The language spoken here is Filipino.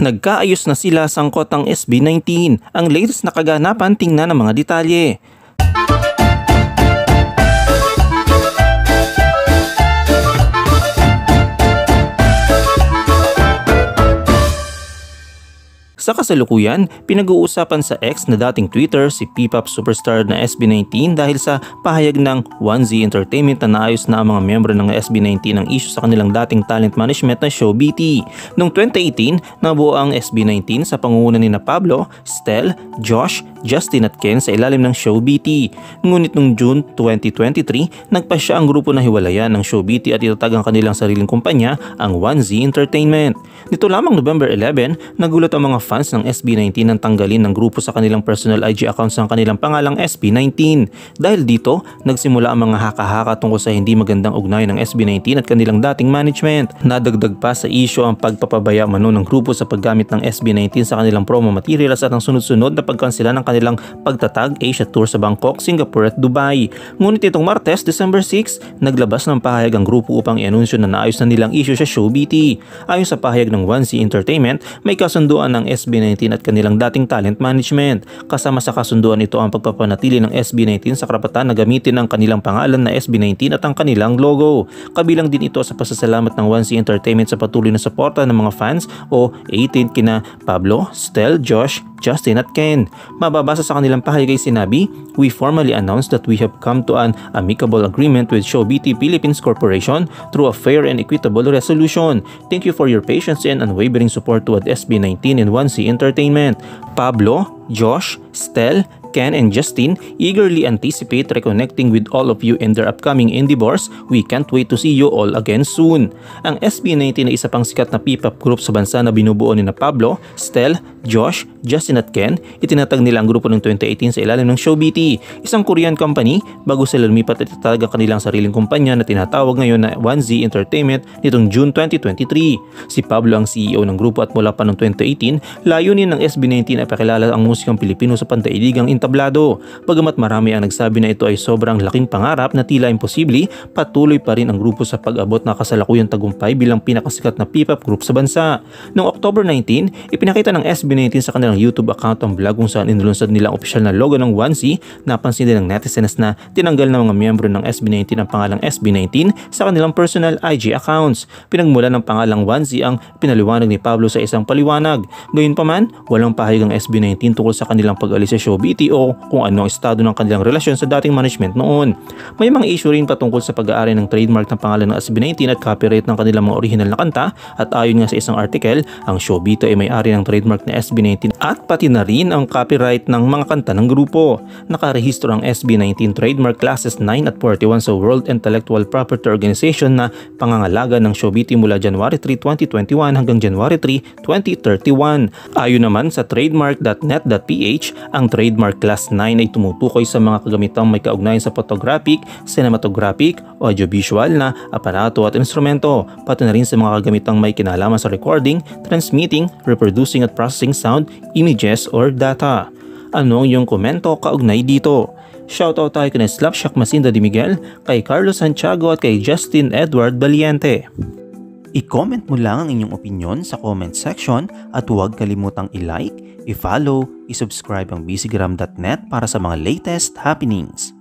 Nagkaayos na sila sangkot ang SB19. Ang latest na kaganapan, tingnan ang mga detalye. Sa kasalukuyan, pinag-uusapan sa X na dating Twitter si P-pop superstar na SB19 dahil sa pahayag ng 1Z Entertainment na naayos na ang mga miyembro ng SB19 ang issue sa kanilang dating talent management na show BT. Noong 2018, nabuo ang SB19 sa pangunguna ni na Pablo, Stel, Josh, Justin at Ken sa ilalim ng show BT. Ngunit noong June 2023, nagpasya ang grupo na hiwalayan ng show BT at itatag ang kanilang sariling kumpanya, ang 1Z Entertainment. Nito lamang November 11, nagulat ang mga fans ng SB19 nang tanggalin ng grupo sa kanilang personal IG accounts ang kanilang pangalang SB19. Dahil dito, nagsimula ang mga haka-haka tungkol sa hindi magandang ugnayan ng SB19 at kanilang dating management. Nadagdag pa sa issue ang pagpapabaya mano ng grupo sa paggamit ng SB19 sa kanilang promo materials at ang sunod-sunod na pagkansela ng kanilang pagtatag Asia Tour sa Bangkok, Singapore at Dubai. Ngunit itong Martes, December 6, naglabas ng pahayag ang grupo upang i-anunsyo na naayos na nilang issue sa show BT. Ayon sa pahayag ng 1Z Entertainment, may kasunduan ng SB19 at kanilang dating talent management. Kasama sa kasunduan ito ang pagpapanatili ng SB19 sa karapatan na gamitin ang kanilang pangalan na SB19 at ang kanilang logo. Kabilang din ito sa pasasalamat ng 1Z Entertainment sa patuloy na suporta ng mga fans o 18 kina Pablo, Stel, Josh, Justin at Ken. Mababasa sa kanilang pahayag ay sinabi, "We formally announce that we have come to an amicable agreement with Show BT Philippines Corporation through a fair and equitable resolution. Thank you for your patience and unwavering support toward SB19 and 1Z Entertainment." Pablo, Josh, Stel, Ken and Justin eagerly anticipate reconnecting with all of you in their upcoming endeavors. We can't wait to see you all again soon. Ang SB19 ay isa pang sikat na P-pop group sa bansa na binubuo ni na Pablo, Stel, Josh, Justin at Ken. Itinatag nila ang grupo noong 2018 sa ilalim ng Show BT, isang Korean company, bago sila lumipat at itatag ang kanilang sariling kumpanya na tinatawag ngayon na 1Z Entertainment nitong June 2023. Si Pablo ang CEO ng grupo at mula pa noong 2018, layunin ng SB19 ay pakilala ang musikang Pilipino sa pandaigdigang entablado. Bagamat marami ang nagsabi na ito ay sobrang laking pangarap na tila imposible, patuloy pa rin ang grupo sa pag-abot na kasalukuyang tagumpay bilang pinakasikat na P-pop group sa bansa. Noong October 19, ipinakita ng SB19 sa kanilang YouTube account ang vlog kung saan inilunsad nila ang opisyal na logo ng 1Z. Napansin din ng netizens na tinanggal ng mga miyembro ng SB19 ang pangalang SB19 sa kanilang personal IG accounts. Pinagmula ng pangalang 1Z ang pinaliwanag ni Pablo sa isang paliwanag. Gayunpaman, walang pahayag ang SB19 tungkol sa kanilang pag-alis sa show BT o kung ano ang estado ng kanilang relasyon sa dating management noon. May mga issue rin patungkol sa pag-aari ng trademark ng pangalan ng SB19 at copyright ng kanilang mga original na kanta, at ayon nga sa isang article, ang show BT ay may-ari ng trademark na SB19 at pati na rin ang copyright ng mga kanta ng grupo. Nakarehistro ang SB19 trademark classes 9 at 41 sa World Intellectual Property Organization na pangangalaga ng show BT mula January 3, 2021 hanggang January 3, 2031. Ayon naman sa trademark.net.ph, ang trademark class 9 ay tumutukoy sa mga kagamitang may kaugnayan sa photographic, cinematographic, audiovisual na aparato at instrumento, pati na rin sa mga kagamitang may kinalaman sa recording, transmitting, reproducing at processing sound, images or data. Ano ang iyong komento kaugnay dito? Shoutout tayo kay Slapshock Masinda de Miguel, kay Carlos Santiago at kay Justin Edward Valiente. I-comment mo lang ang inyong opinion sa comment section at huwag kalimutang i-like, i-follow, i-subscribe ang bcgram.net para sa mga latest happenings.